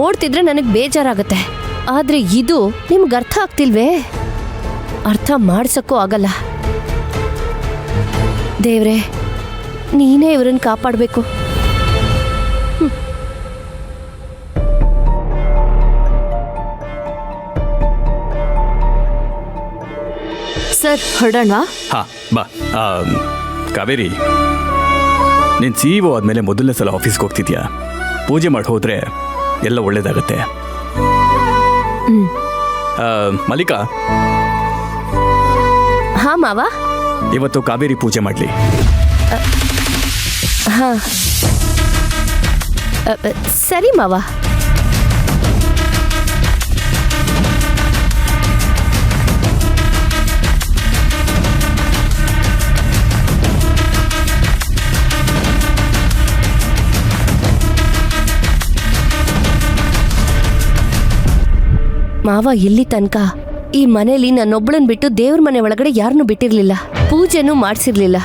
ನೋಡ್ತಿದ್ರೆ ನನಗೆ ಬೇಜಾರಾಗತ್ತೆ. ಆದ್ರೆ ಇದು ನಿಮ್ಗೆ ಅರ್ಥ ಆಗ್ತಿಲ್ವೇ? ಅರ್ಥ ಮಾಡ್ಸಕ್ಕೂ ಆಗಲ್ಲ. ದೇವ್ರೆ, ನೀನೇ ಇವ್ರನ್ನ ಕಾಪಾಡಬೇಕು. ಸರ್, ಹೊರಡೋಣವಾ? ಹಾ ಬಾ. ಕಾವೇರಿ, ನೀನು CEO ಆದಮೇಲೆ ಮೊದಲನೇ ಸಲ ಆಫೀಸ್ಗೆ ಹೋಗ್ತಿದ್ಯಾ. ಪೂಜೆ ಮಾಡಿ ಹೋದ್ರೆ ಎಲ್ಲ ಒಳ್ಳೇದಾಗತ್ತೆ. ಮಲ್ಲಿಕಾ. ಹಾ ಮಾವ. ಇವತ್ತು ಕಾವೇರಿ ಪೂಜೆ ಮಾಡಲಿ. ಹಾ ಸರಿ ಮಾವ. ಮಾವ ಇಲ್ಲಿ ತನಕ ಈ ಮನೇಲಿ ನನ್ನೊಬ್ಬಳನ್ ಬಿಟ್ಟು ದೇವ್ರ ಮನೆ ಒಳಗಡೆ ಯಾರನ್ನೂ ಬಿಟ್ಟಿರ್ಲಿಲ್ಲ, ಪೂಜೆನೂ ಮಾಡಿಸಿರ್ಲಿಲ್ಲ.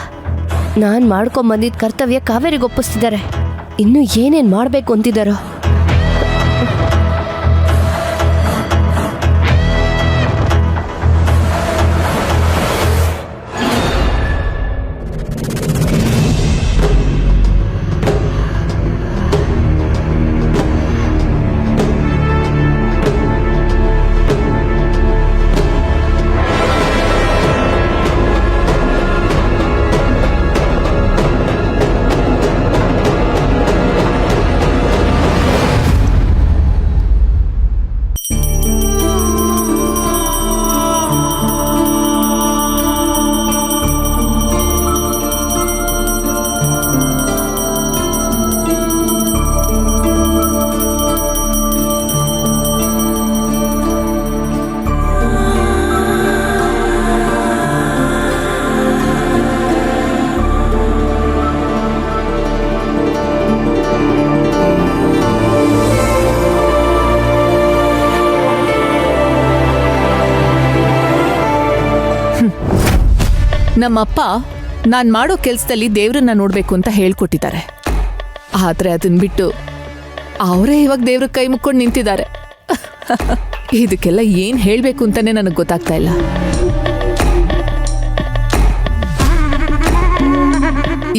ನಾನ್ ಮಾಡ್ಕೊಂಬಂದಿದ್ದ ಕರ್ತವ್ಯ ಕಾವೇರಿಗೆ ಒಪ್ಪಿಸ್ತಿದ್ದಾರೆ. ಇನ್ನು ಏನೇನ್ ಮಾಡ್ಬೇಕು ಅಂತಿದ್ದಾರೋ. ನಮ್ಮಪ್ಪ ನಾನು ಮಾಡೋ ಕೆಲಸದಲ್ಲಿ ದೇವ್ರನ್ನ ನೋಡ್ಬೇಕು ಅಂತ ಹೇಳ್ಕೊಟ್ಟಿದ್ದಾರೆ. ಆದ್ರೆ ಅದನ್ನ ಬಿಟ್ಟು ಅವರೇ ಇವಾಗ ದೇವ್ರ ಕೈ ಮುಕ್ಕೊಂಡು ನಿಂತಿದ್ದಾರೆ. ಇದಕ್ಕೆಲ್ಲ ಏನ್ ಹೇಳ್ಬೇಕು ಅಂತಾನೆ ನನಗೆ ಗೊತ್ತಾಗ್ತಾ ಇಲ್ಲ.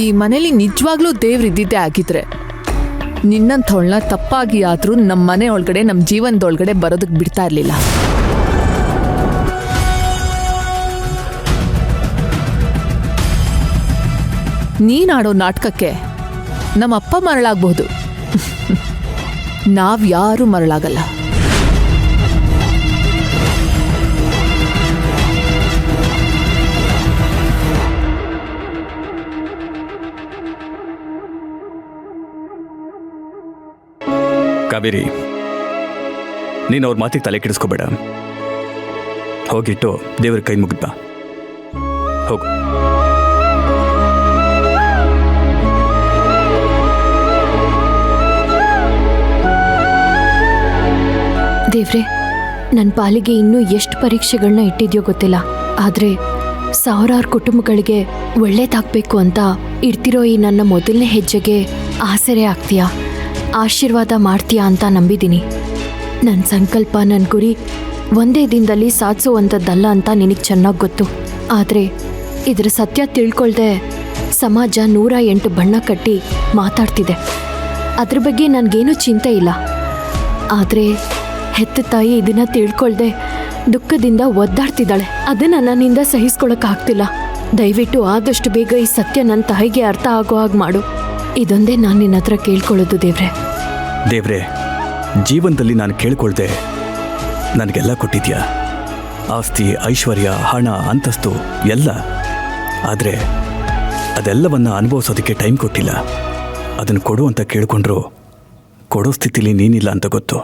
ಈ ಮನೇಲಿ ನಿಜವಾಗ್ಲೂ ದೇವ್ರಿದ್ದಿದ್ದೇ ಆಗಿದ್ರೆ ನಿನ್ನಂಥವಳನ್ನ ತಪ್ಪಾಗಿ ಆದ್ರೂ ನಮ್ಮ ಮನೆ ಒಳಗಡೆ, ನಮ್ಮ ಜೀವನದೊಳಗಡೆ ಬರೋದಕ್ಕೆ ಬಿಡ್ತಾ ಇರ್ಲಿಲ್ಲ. ನೀನಾಡೋ ನಾಟಕಕ್ಕೆ ನಮ್ಮಪ್ಪ ಮರಳಾಗಬಹುದು, ನಾವ್ಯಾರೂ ಮರಳಾಗಲ್ಲ. ಕಾವೇರಿ, ನೀನು ಅವ್ರ ಮಾತಿಗೆ ತಲೆ ಕೆಡಿಸ್ಕೋಬೇಡ. ಹೋಗಿಟ್ಟು ದೇವ್ರ ಕೈ ಮುಗಿದ್ಬಾ. ಹೋಗು. ದೇವ್ರೆ, ನನ್ನ ಪಾಲಿಗೆ ಇನ್ನೂ ಎಷ್ಟು ಪರೀಕ್ಷೆಗಳನ್ನ ಇಟ್ಟಿದ್ಯೋ ಗೊತ್ತಿಲ್ಲ. ಆದರೆ ಸಾವಿರಾರು ಕುಟುಂಬಗಳಿಗೆ ಒಳ್ಳೇದಾಗಬೇಕು ಅಂತ ಇಡ್ತಿರೋ ಈ ನನ್ನ ಮೊದಲನೇ ಹೆಜ್ಜೆಗೆ ಆಸರೆ ಆಗ್ತೀಯಾ, ಆಶೀರ್ವಾದ ಮಾಡ್ತೀಯಾ ಅಂತ ನಂಬಿದ್ದೀನಿ. ನನ್ನ ಸಂಕಲ್ಪ, ನನ್ನ ಗುರಿ ಒಂದೇ ದಿನದಲ್ಲಿ ಸಾಧಿಸುವಂಥದ್ದಲ್ಲ ಅಂತ ನಿನಗೆ ಚೆನ್ನಾಗಿ ಗೊತ್ತು. ಆದರೆ ಇದರ ಸತ್ಯ ತಿಳ್ಕೊಳ್ದೆ ಸಮಾಜ 108 ಬಣ್ಣ ಕಟ್ಟಿ ಮಾತಾಡ್ತಿದೆ. ಅದ್ರ ಬಗ್ಗೆ ನನಗೇನೂ ಚಿಂತೆ ಇಲ್ಲ. ಆದರೆ ಹೆತ್ತ ತಾಯಿ ಇದನ್ನ ತಿಳ್ಕೊಳ್ದೆ ದುಃಖದಿಂದ ಒದ್ದಾಡ್ತಿದ್ದಾಳೆ. ಅದನ್ನ ನನ್ನಿಂದ ಸಹಿಸ್ಕೊಳಕ್ಕಾಗ್ತಿಲ್ಲ. ದಯವಿಟ್ಟು ಆದಷ್ಟು ಬೇಗ ಈ ಸತ್ಯ ನನ್ನ ತಾಯಿಗೆ ಅರ್ಥ ಆಗೋ ಹಾಗೆ ಮಾಡು. ಇದೊಂದೇ ನಾನು ನಿನ್ನ ಹತ್ರ ಕೇಳ್ಕೊಳ್ಳೋದು ದೇವ್ರೆ. ದೇವ್ರೆ, ಜೀವನದಲ್ಲಿ ನಾನು ಕೇಳ್ಕೊಳ್ದೆ ನನಗೆಲ್ಲ ಕೊಟ್ಟಿದ್ಯಾ. ಆಸ್ತಿ, ಐಶ್ವರ್ಯ, ಹಣ, ಅಂತಸ್ತು ಎಲ್ಲ. ಆದರೆ ಅದೆಲ್ಲವನ್ನ ಅನುಭವಿಸೋದಕ್ಕೆ ಟೈಮ್ ಕೊಟ್ಟಿಲ್ಲ. ಅದನ್ನು ಕೊಡು ಅಂತ ಕೇಳ್ಕೊಂಡ್ರು ಕೊಡೋ ಸ್ಥಿತಿಲಿ ನೀನಿಲ್ಲ ಅಂತ ಗೊತ್ತು.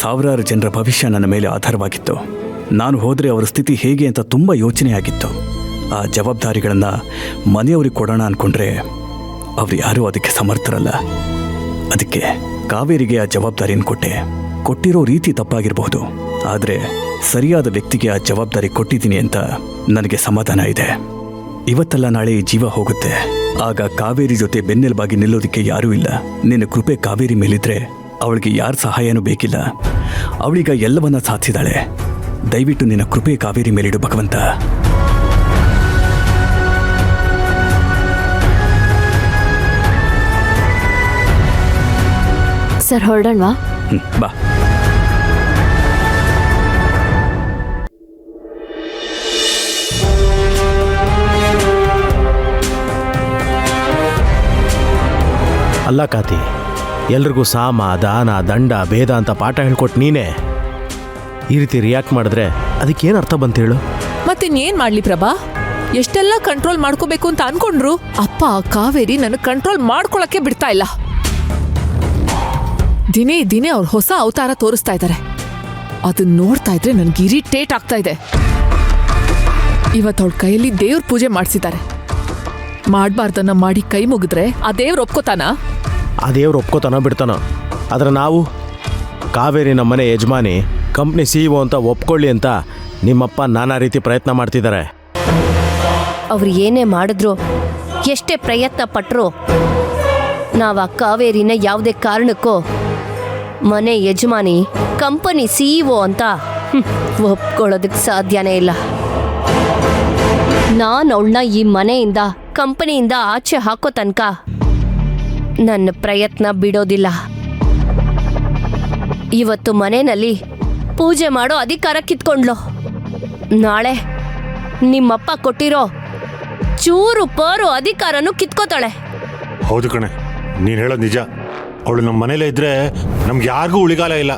ಸಾವಿರಾರು ಜನರ ಭವಿಷ್ಯ ನನ್ನ ಮೇಲೆ ಆಧಾರವಾಗಿತ್ತು. ನಾನು ಹೋದರೆ ಅವರ ಸ್ಥಿತಿ ಹೇಗೆ ಅಂತ ತುಂಬ ಯೋಚನೆ ಆಗಿತ್ತು. ಆ ಜವಾಬ್ದಾರಿಗಳನ್ನು ಮನೆಯವ್ರಿಗೆ ಕೊಡೋಣ ಅಂದ್ಕೊಂಡ್ರೆ ಅವ್ರು ಯಾರೂ ಅದಕ್ಕೆ ಸಮರ್ಥರಲ್ಲ. ಅದಕ್ಕೆ ಕಾವೇರಿಗೆ ಆ ಜವಾಬ್ದಾರಿಯನ್ನು ಕೊಟ್ಟೆ. ಕೊಟ್ಟಿರೋ ರೀತಿ ತಪ್ಪಾಗಿರಬಹುದು, ಆದರೆ ಸರಿಯಾದ ವ್ಯಕ್ತಿಗೆ ಆ ಜವಾಬ್ದಾರಿ ಕೊಟ್ಟಿದ್ದೀನಿ ಅಂತ ನನಗೆ ಸಮಾಧಾನ ಇದೆ. ಇವತ್ತಲ್ಲ ನಾಳೆ ಈ ಜೀವ ಹೋಗುತ್ತೆ. ಆಗ ಕಾವೇರಿ ಜೊತೆ ಬೆನ್ನೆಲುಬಾಗಿ ನಿಲ್ಲೋದಕ್ಕೆ ಯಾರೂ ಇಲ್ಲ. ನಿನ್ನ ಕೃಪೆ ಕಾವೇರಿ ಮೇಲಿದ್ರೆ ಅವಳಿಗೆ ಯಾರ ಸಹಾಯನೂ ಬೇಕಿಲ್ಲ. ಅವಳೀಗ ಎಲ್ಲವನ್ನ ಸಾಧಿಸಿದಾಳೆ. ದಯವಿಟ್ಟು ನಿನ್ನ ಕೃಪೆ ಕಾವೇರಿ ಮೇಲಿಡು ಭಗವಂತ. ಸರ್ ಹೊರಡೋಣವಾ? ಬಾ. ಅಲ್ಲ ಕಾತಿ, ಎಲ್ರಿಗೂ ಸಾಮ ದಾನ ದಂಡ ಭೇದ ಅಂತ ಪಾಠ ಹೇಳ್ಕೊಟ್ಟು ನೀನೇ ಈ ರೀತಿ ರಿಯಾಕ್ಟ್ ಮಾಡಿದ್ರೆ ಅದಕ್ಕೇನು ಅರ್ಥ ಬಂತೇಳು? ಮತ್ತಿನ್ನೇನ್ ಮಾಡ್ಲಿ ಪ್ರಭಾ? ಎಷ್ಟೆಲ್ಲ ಕಂಟ್ರೋಲ್ ಮಾಡ್ಕೋಬೇಕು ಅಂತ ಅನ್ಕೊಂಡ್ರು ಅಪ್ಪ ಕಾವೇರಿ ನನ್ನ ಕಂಟ್ರೋಲ್ ಮಾಡ್ಕೊಳಕ್ಕೆ ಬಿಡ್ತಾ ಇಲ್ಲ. ದಿನೇ ದಿನೇ ಅವ್ರ ಹೊಸ ಅವತಾರ ತೋರಿಸ್ತಾ ಇದ್ದಾರೆ. ಅದನ್ನ ನೋಡ್ತಾ ಇದ್ರೆ ನನ್ಗೆ ಇರಿಟೇಟ್ ಆಗ್ತಾ ಇದೆ. ಇವತ್ತು ಅವಳ ಕೈಯಲ್ಲಿ ದೇವ್ರ ಪೂಜೆ ಮಾಡಿಸಿದ್ದಾರೆ. ಮಾಡ್ಬಾರ್ದನ್ನ ಮಾಡಿ ಕೈ ಮುಗಿದ್ರೆ ಆ ದೇವ್ರ ಒಪ್ಕೋತಾನ? ಆ ದೇವ್ರು ಒಪ್ಕೋತಾನೋ ಬಿಡ್ತಾನೋ, ಆದರೆ ನಾವು ಕಾವೇರಿ ನಮ್ಮನೆ ಯಜಮಾನಿ, ಕಂಪ್ನಿ CEO ಅಂತ ಒಪ್ಕೊಳ್ಳಿ ಅಂತ ನಿಮ್ಮಪ್ಪ ನಾನಾ ರೀತಿ ಪ್ರಯತ್ನ ಮಾಡ್ತಿದ್ದಾರೆ. ಅವ್ರು ಏನೇ ಮಾಡಿದ್ರು, ಎಷ್ಟೇ ಪ್ರಯತ್ನ ಪಟ್ಟರು, ನಾವು ಆ ಕಾವೇರಿನ ಯಾವುದೇ ಕಾರಣಕ್ಕೂ ಮನೆ ಯಜಮಾನಿ, ಕಂಪನಿ CEO ಅಂತ ಒಪ್ಕೊಳ್ಳೋದಕ್ಕೆ ಸಾಧ್ಯನೇ ಇಲ್ಲ. ನಾನು ಅವಳನ್ನ ಈ ಮನೆಯಿಂದ, ಕಂಪನಿಯಿಂದ ಆಚೆ ಹಾಕೋ ತನಕ ನನ್ನ ಪ್ರಯತ್ನ ಬಿಡೋದಿಲ್ಲ. ಇವತ್ತು ಮನೆಯಲ್ಲಿ ಪೂಜೆ ಮಾಡೋ ಅಧಿಕಾರ ಕಿತ್ಕೊಂಡ್ಲು, ನಾಳೆ ನಿಮ್ಮಪ್ಪ ಕೊಟ್ಟಿರೋ ಚೂರು ಪರು ಅಧಿಕಾರನೂ ಕಿತ್ಕೋತಾಳೆ. ಹೌದು ಕಣೆ, ನೀನು ಹೇಳೋದು ನಿಜ. ಅವಳು ನಮ್ಮ ಮನೇಲೇ ಇದ್ರೆ ನಮ್ಗೆ ಯಾರಿಗೂ ಉಳಿಗಾಲ ಇಲ್ಲ.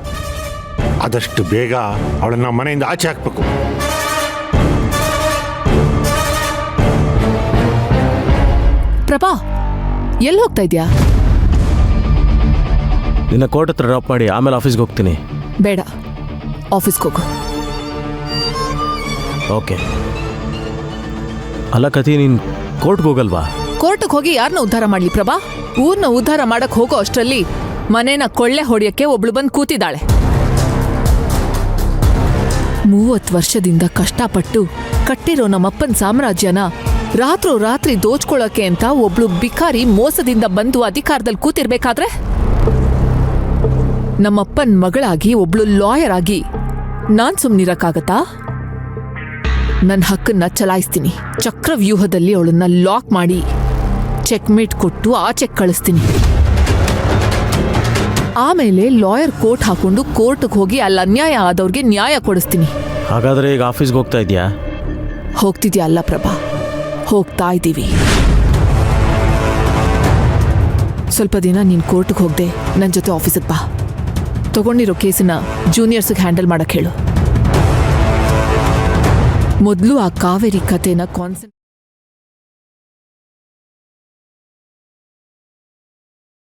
ಆದಷ್ಟು ಬೇಗ ಅವಳನ್ನ ನಮ್ಮ ಮನೆಯಿಂದ ಆಚೆ ಹಾಕ್ಬೇಕು. ಪ್ರಭಾ, ಎಲ್ಲಿ ಹೋಗ್ತಾ ಇದ್ಯಾ? ನಿನ್ನ ಕೋರ್ಟ್ ಹತ್ರ ಡ್ರಾಪ್ ಮಾಡಿ ಆಮೇಲೆ ಆಫೀಸ್ಗೆ ಹೋಗ್ತೀನಿ. ಬೇಡ, ಆಫೀಸ್ಗೆ ಹೋಗು. ಓಕೆ. ಅಲ್ಲ ಕತಿ, ನೀನು ಕೋರ್ಟ್ಗೆ ಹೋಗಲ್ವಾ? ಕೋರ್ಟ್ಗೆ ಹೋಗಿ ಯಾರನ್ನ ಉದ್ಧಾರ ಮಾಡ್ಲಿ ಪ್ರಭಾ? ಊರ್ನ ಉದ್ಧಾರ ಮಾಡಕ್ ಹೋಗೋ ಅಷ್ಟರಲ್ಲಿ ಮನೇನ ಕೊಳ್ಳೆ ಹೊಡೆಯಕ್ಕೆ ಒಬ್ಳು ಬಂದು ಕೂತಿದ್ದಾಳೆ. 30 ವರ್ಷದಿಂದ ಕಷ್ಟಪಟ್ಟು ಕಟ್ಟಿರೋ ನಮ್ಮಪ್ಪನ ಸಾಮ್ರಾಜ್ಯನ ರಾತ್ರಿ ದೋಚ್ಕೊಳ್ಳೋಕೆ ಅಂತ ಒಬ್ಳು ಬಿಕಾರಿ ಮೋಸದಿಂದ ಬಂದು ಅಧಿಕಾರದಲ್ಲಿ ಕೂತಿರ್ಬೇಕಾದ್ರೆ, ನಮ್ಮಪ್ಪನ್ ಮಗಳಾಗಿ ಒಬ್ಳು ಲಾಯರ್ ಆಗಿ ನಾನ್ ಸುಮ್ನಿರಕ್ಕಾಗತ್ತಾ? ನನ್ನ ಹಕ್ಕನ್ನ ಚಲಾಯಿಸ್ತೀನಿ. ಚಕ್ರವ್ಯೂಹದಲ್ಲಿ ಅವಳನ್ನ ಲಾಕ್ ಮಾಡಿ ಚೆಕ್ಮೇಟ್ ಕೊಟ್ಟು ಆಚೆ ಕಳಿಸ್ತೀನಿ. ಆಮೇಲೆ ಲಾಯರ್ ಕೋರ್ಟ್ ಹಾಕೊಂಡು ಕೋರ್ಟ್ಗೆ ಹೋಗಿ ಅಲ್ಲಿ ಅನ್ಯಾಯ ಆದವ್ರಿಗೆ ನ್ಯಾಯ ಕೊಡಿಸ್ತೀನಿ. ಹಾಗಾದರೆ ಈಗ ಆಫೀಸ್ಗೆ ಹೋಗ್ತಾ ಇದೆಯಾ? ಹೋಗ್ತಿದ್ಯಾ? ಅಲ್ಲ ಪ್ರಭಾ, ಹೋಗ್ತಾ ಇದ್ದೀವಿ. ಸ್ವಲ್ಪ ದಿನ ನೀನು ಕೋರ್ಟ್ಗೆ ಹೋಗದೆ ನನ್ನ ಜೊತೆ ಆಫೀಸಿಗೆ ಬಾ. ತಗೊಂಡಿರೋ ಕೇಸನ್ನ ಜೂನಿಯರ್ಸ್ಗೆ ಹ್ಯಾಂಡಲ್ ಮಾಡಕ್ಕೆ ಹೇಳು. ಮೊದಲು ಆ ಕಾವೇರಿ ಕಥೆನ